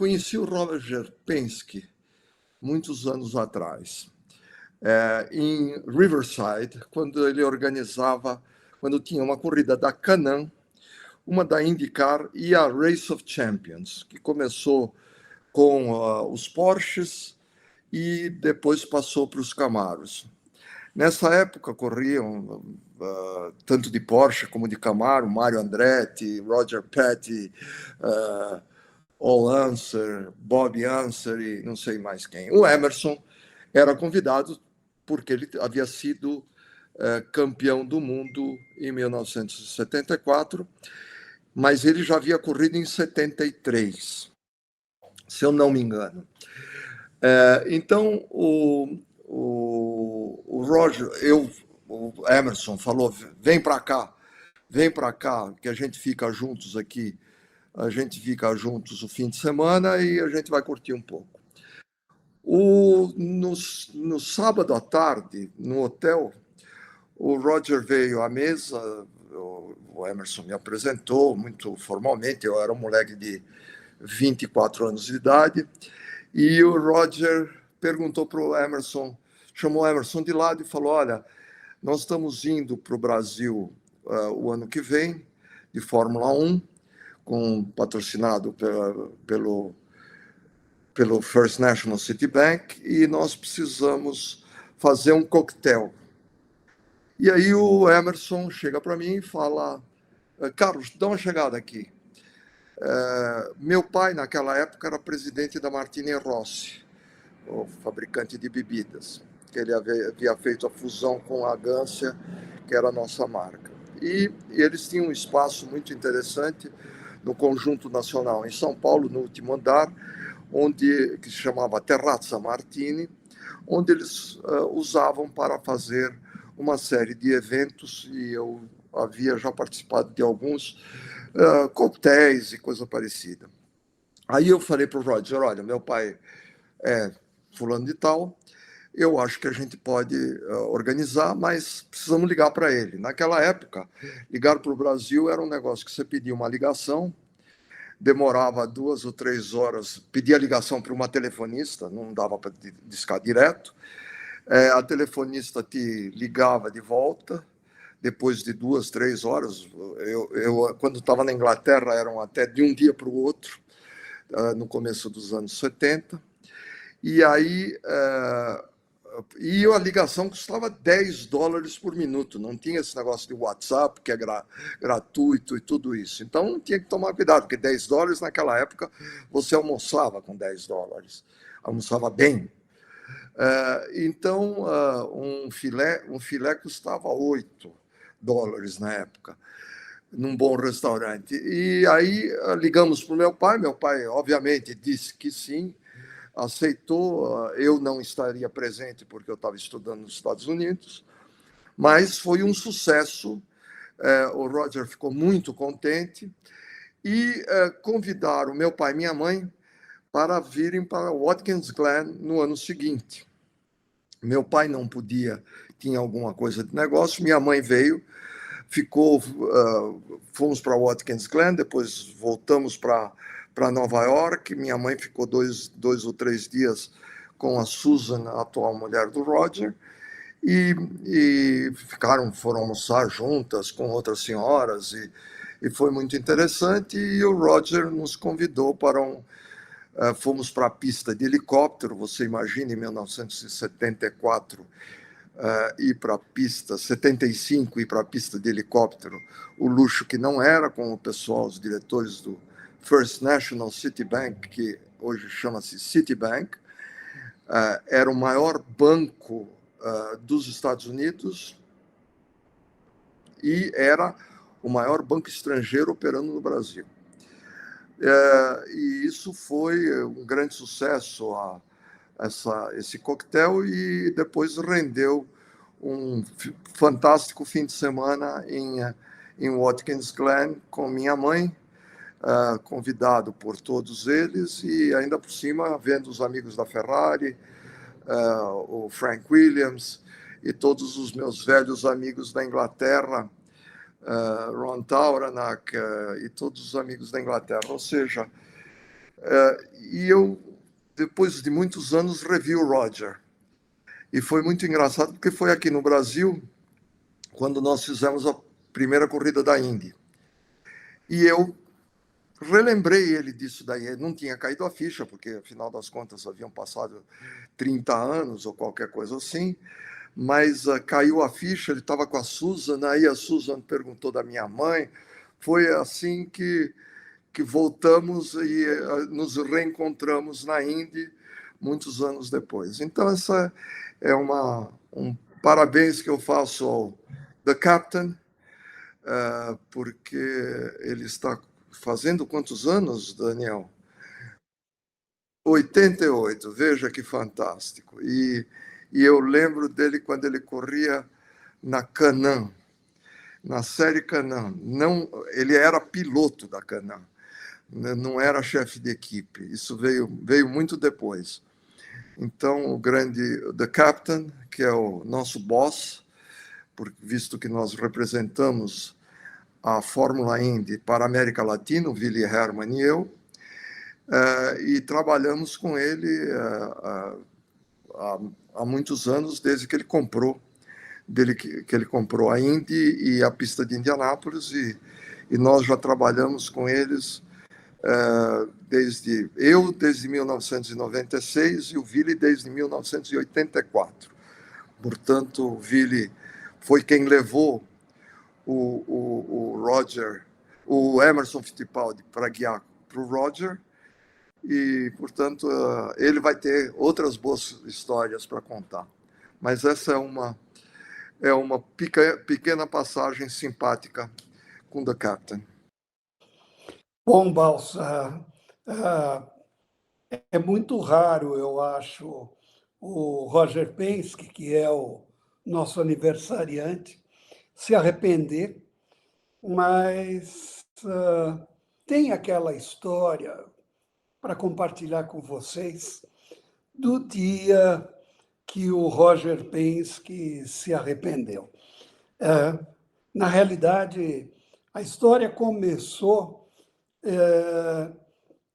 conheci o Roger Penske muitos anos atrás, em Riverside, quando tinha uma corrida da Can-Am, uma da IndyCar e a Race of Champions, que começou com os Porsches e depois passou para os Camaros. Nessa época corriam tanto de Porsche como de Camaro, Mario Andretti, Roger Petty, Al Unser, Bob Unser e não sei mais quem. O Emerson era convidado porque ele havia sido campeão do mundo em 1974, mas ele já havia corrido em 73, se eu não me engano. Então, o Roger, o Emerson falou, vem para cá, que a gente fica juntos aqui, a gente fica juntos o fim de semana e a gente vai curtir um pouco. No sábado à tarde, no hotel, o Roger veio à mesa, o Emerson me apresentou muito formalmente, eu era um moleque de 24 anos de idade, e o Roger perguntou para o Emerson, chamou o Emerson de lado e falou, olha, nós estamos indo para o Brasil o ano que vem, de Fórmula 1, patrocinado pelo First National Citibank, e nós precisamos fazer um coquetel. E aí o Emerson chega para mim e fala, Carlos, dá uma chegada aqui. Meu pai, naquela época, era presidente da Martini Rossi, o fabricante de bebidas, que ele havia feito a fusão com a Gância, que era a nossa marca. E eles tinham um espaço muito interessante no Conjunto Nacional, em São Paulo, no último andar, que se chamava Terrazza Martini, onde eles usavam para fazer uma série de eventos, e eu havia já participado de alguns coquetéis e coisa parecida. Aí eu falei para o Roger, olha, meu pai é fulano de tal, eu acho que a gente pode organizar, mas precisamos ligar para ele. Naquela época, ligar para o Brasil era um negócio que você pedia uma ligação, demorava 2 ou 3 horas, pedia ligação para uma telefonista, não dava para discar direto, a telefonista te ligava de volta, depois de 2, 3 horas. Eu quando estava na Inglaterra, eram até de um dia para o outro, no começo dos anos 70. E aí, a ligação custava $10 por minuto, não tinha esse negócio de WhatsApp, que é gratuito e tudo isso. Então, tinha que tomar cuidado, porque $10 naquela época, você almoçava com $10, almoçava bem. Então, um filé custava $8 na época, num bom restaurante. E aí ligamos para o meu pai, obviamente, disse que sim, aceitou. Eu não estaria presente porque eu estava estudando nos Estados Unidos, mas foi um sucesso. O Roger ficou muito contente e convidaram meu pai e minha mãe para virem para Watkins Glen no ano seguinte. Meu pai não podia, tinha alguma coisa de negócio, minha mãe veio, fomos para Watkins Glen, depois voltamos para Nova York, minha mãe ficou 2 ou 3 dias com a Susan, a atual mulher do Roger, e foram almoçar juntas com outras senhoras, e foi muito interessante, e o Roger nos convidou para fomos para a pista de helicóptero, você imagina, em 1974, ir para a pista, 75, ir para a pista de helicóptero, o luxo que não era, com o pessoal, os diretores do First National Citibank, que hoje chama-se Citibank, era o maior banco dos Estados Unidos e era o maior banco estrangeiro operando no Brasil. E isso foi um grande sucesso, esse coquetel, e depois rendeu um fantástico fim de semana em Watkins Glen com minha mãe, convidado por todos eles, e ainda por cima vendo os amigos da Ferrari, o Frank Williams e todos os meus velhos amigos da Inglaterra, Ron Tauranak e todos os amigos da Inglaterra. Ou seja, eu, depois de muitos anos, revi o Roger. E foi muito engraçado, porque foi aqui no Brasil, quando nós fizemos a primeira corrida da Indy. E eu relembrei ele disso daí. Ele não tinha caído a ficha, porque, afinal das contas, haviam passado 30 anos ou qualquer coisa assim. Mas caiu a ficha, ele estava com a Susan, aí a Susan perguntou da minha mãe. Foi assim que voltamos e nos reencontramos na Indy muitos anos depois. Então, essa é um parabéns que eu faço ao The Captain, porque ele está fazendo quantos anos, Daniel? 88, veja que fantástico. E eu lembro dele quando ele corria na Canam, na série Canam. Não, ele era piloto da Canam, não era chefe de equipe. Isso veio muito depois. Então, o grande The Captain, que é o nosso boss, visto que nós representamos a Fórmula Indy para a América Latina, o Willy Hermann e eu, e trabalhamos com ele há muitos anos, desde que ele comprou, que ele comprou a Indy e a pista de Indianápolis, e nós já trabalhamos com eles desde 1996 e o Willy desde 1984. Portanto, o Willy foi quem levou o Roger, o Emerson Fittipaldi para guiar para o Roger, e, portanto, ele vai ter outras boas histórias para contar. Mas essa é uma pequena passagem simpática com The Captain. Bom, Balsa, é muito raro, eu acho, o Roger Penske, que é o nosso aniversariante, se arrepender, mas tem aquela história para compartilhar com vocês do dia que o Roger Penske se arrependeu. Na realidade, a história começou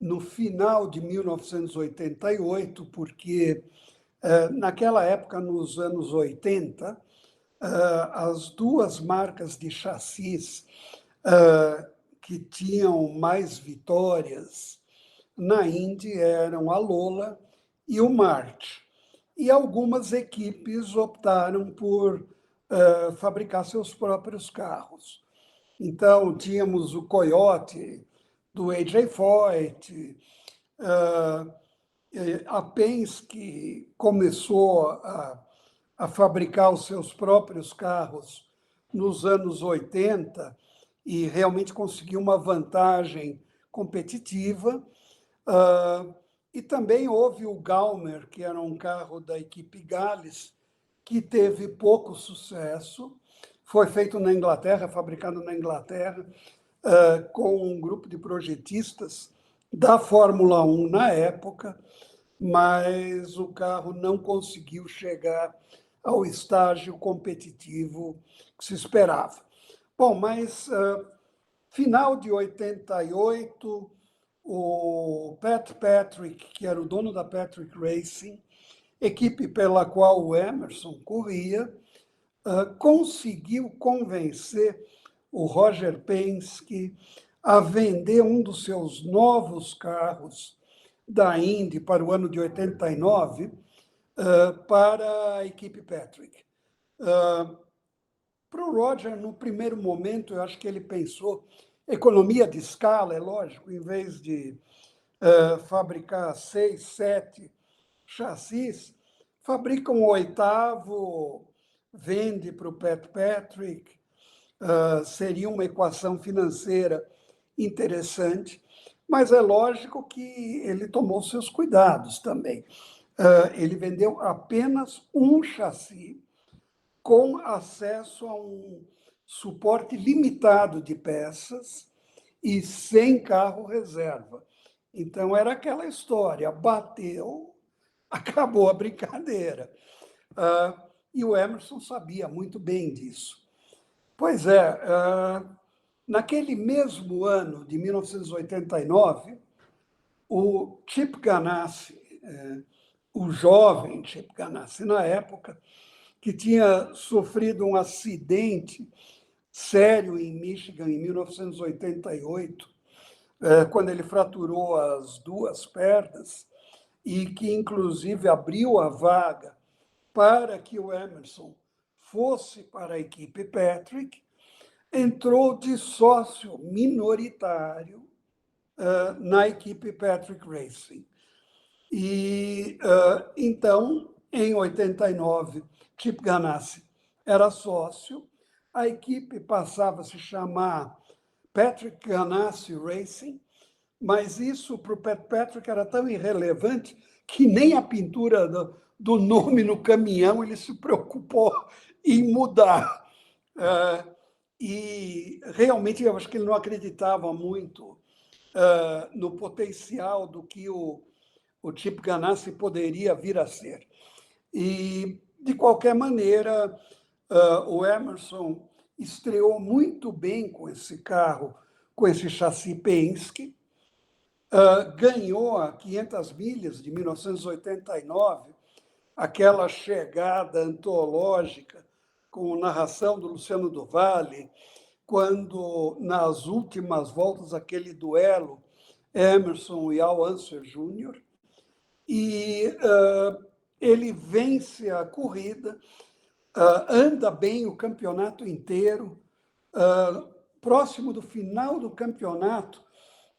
no final de 1988, porque naquela época, nos anos 80, as duas marcas de chassis que tinham mais vitórias na Indy eram a Lola e o March. E algumas equipes optaram por fabricar seus próprios carros. Então, tínhamos o Coyote, do A.J. Foyt, a Penske começou a fabricar os seus próprios carros nos anos 80 e realmente conseguiu uma vantagem competitiva. E também houve o Gaumer, que era um carro da equipe Gales, que teve pouco sucesso. Foi feito na Inglaterra, fabricado na Inglaterra, com um grupo de projetistas da Fórmula 1 na época, mas o carro não conseguiu chegar ao estágio competitivo que se esperava. Bom, mas final de 88, o Pat Patrick, que era o dono da Patrick Racing, equipe pela qual o Emerson corria, conseguiu convencer o Roger Penske a vender um dos seus novos carros da Indy para o ano de 89 para a equipe Patrick. Para o Roger, no primeiro momento, eu acho que ele pensou economia de escala, é lógico, em vez de fabricar 6, 7 chassis, fabrica um oitavo, vende para o Pat Patrick, seria uma equação financeira interessante, mas é lógico que ele tomou seus cuidados também. Ele vendeu apenas um chassi com acesso a um suporte limitado de peças e sem carro reserva. Então, era aquela história, bateu, acabou a brincadeira. E o Emerson sabia muito bem disso. Pois é, naquele mesmo ano de 1989, o Chip Ganassi, o jovem Chip Ganassi, na época, que tinha sofrido um acidente sério em Michigan em 1988, quando ele fraturou as duas pernas e que, inclusive, abriu a vaga para que o Emerson fosse para a equipe Patrick, entrou de sócio minoritário na equipe Patrick Racing. E, então, em 89, Chip Ganassi era sócio, a equipe passava a se chamar Patrick Ganassi Racing, mas isso para o Pat Patrick era tão irrelevante que nem a pintura do nome no caminhão ele se preocupou em mudar. E realmente eu acho que ele não acreditava muito no potencial do que o Chip Ganassi poderia vir a ser. E, de qualquer maneira, o Emerson estreou muito bem com esse carro, com esse chassi Penske, ganhou a 500 milhas de 1989, aquela chegada antológica com narração do Luciano do Vale, quando, nas últimas voltas, aquele duelo Emerson e Al Unser Jr., e ele vence a corrida, anda bem o campeonato inteiro. Próximo do final do campeonato,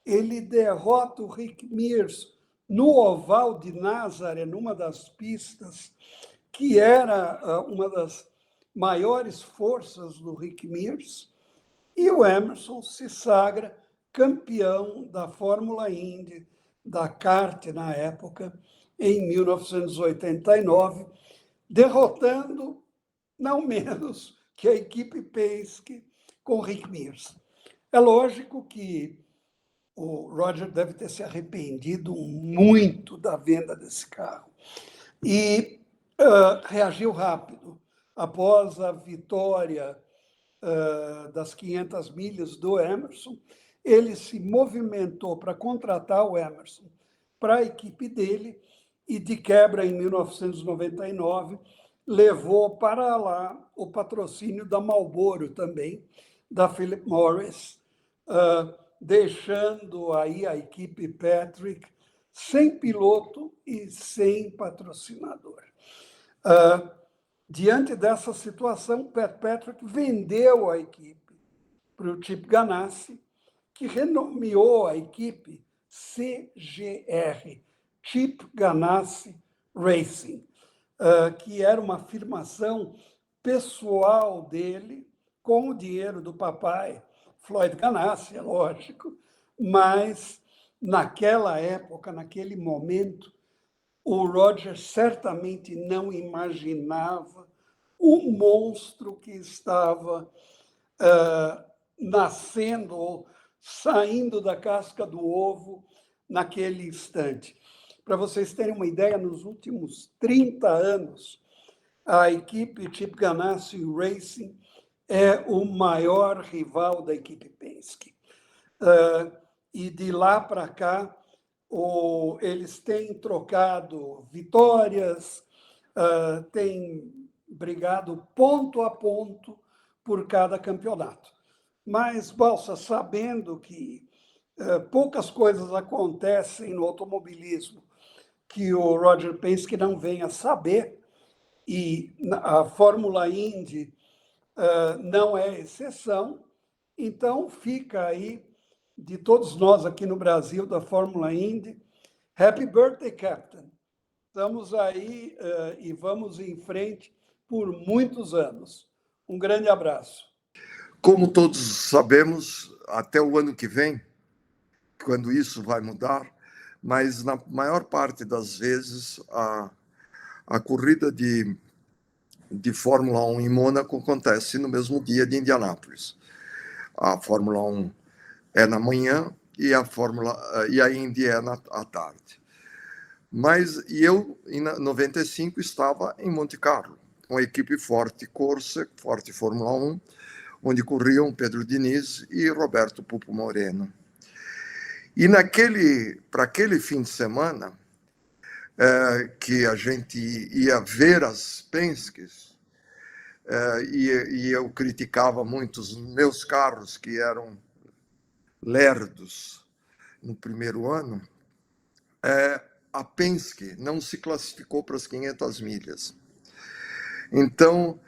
ele derrota o Rick Mears no oval de Nazaré, numa das pistas, que era uma das maiores forças do Rick Mears, e o Emerson se sagra campeão da Fórmula Indy, da kart na época, em 1989, derrotando não menos que a equipe Penske com Rick Mears. É lógico que o Roger deve ter se arrependido muito da venda desse carro e reagiu rápido. Após a vitória das 500 milhas do Emerson, ele se movimentou para contratar o Emerson para a equipe dele e, de quebra, em 1999, levou para lá o patrocínio da Marlboro também, da Philip Morris, deixando aí a equipe Patrick sem piloto e sem patrocinador. Diante dessa situação, Pat Patrick vendeu a equipe para o Chip Ganassi, que renomeou a equipe CGR, Chip Ganassi Racing, que era uma afirmação pessoal dele, com o dinheiro do papai, Floyd Ganassi, é lógico, mas naquela época, naquele momento, o Roger certamente não imaginava o monstro que estava nascendo ou saindo da casca do ovo naquele instante. Para vocês terem uma ideia, nos últimos 30 anos, a equipe Chip Ganassi Racing é o maior rival da equipe Penske. E de lá para cá, eles têm trocado vitórias, têm brigado ponto a ponto por cada campeonato. Mas, Balsa, sabendo que poucas coisas acontecem no automobilismo que o Roger Penske não venha saber, e a Fórmula Indy não é exceção, então fica aí, de todos nós aqui no Brasil, da Fórmula Indy, Happy Birthday, Captain! Estamos aí e vamos em frente por muitos anos. Um grande abraço. Como todos sabemos, até o ano que vem, quando isso vai mudar, mas na maior parte das vezes a corrida de Fórmula 1 em Mônaco acontece no mesmo dia de Indianápolis. A Fórmula 1 é na manhã e a Indy é à tarde. Mas eu, em 95, estava em Monte Carlo, com a equipe Forte Corsa, Forte Fórmula 1, onde corriam Pedro Diniz e Roberto Pupo Moreno. E para aquele fim de semana, que a gente ia ver as Penske's, e eu criticava muito os meus carros, que eram lerdos no primeiro ano, a Penske não se classificou para as 500 milhas. Então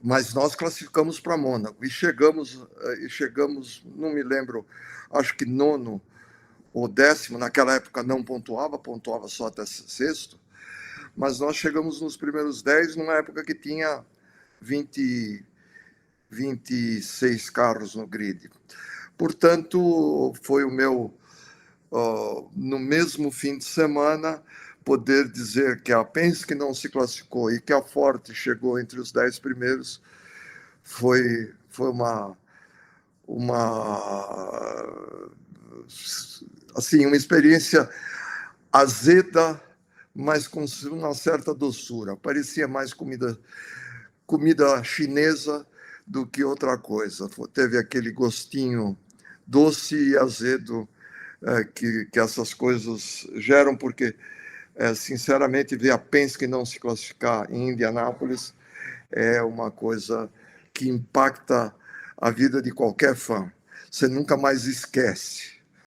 mas nós classificamos para Mônaco e chegamos, não me lembro, acho que nono ou décimo. Naquela época não pontuava só até sexto, mas nós chegamos nos primeiros 10 numa época que tinha 26 carros no grid. Portanto, foi o meu, no mesmo fim de semana, poder dizer que a Penske não se classificou e que a Ford chegou entre os 10 primeiros, foi assim, uma experiência azeda, mas com uma certa doçura. Parecia mais comida chinesa do que outra coisa. Teve aquele gostinho doce e azedo que essas coisas geram, porque, sinceramente, ver a Penske não se classificar em Indianápolis é uma coisa que impacta a vida de qualquer fã. Você nunca mais esquece.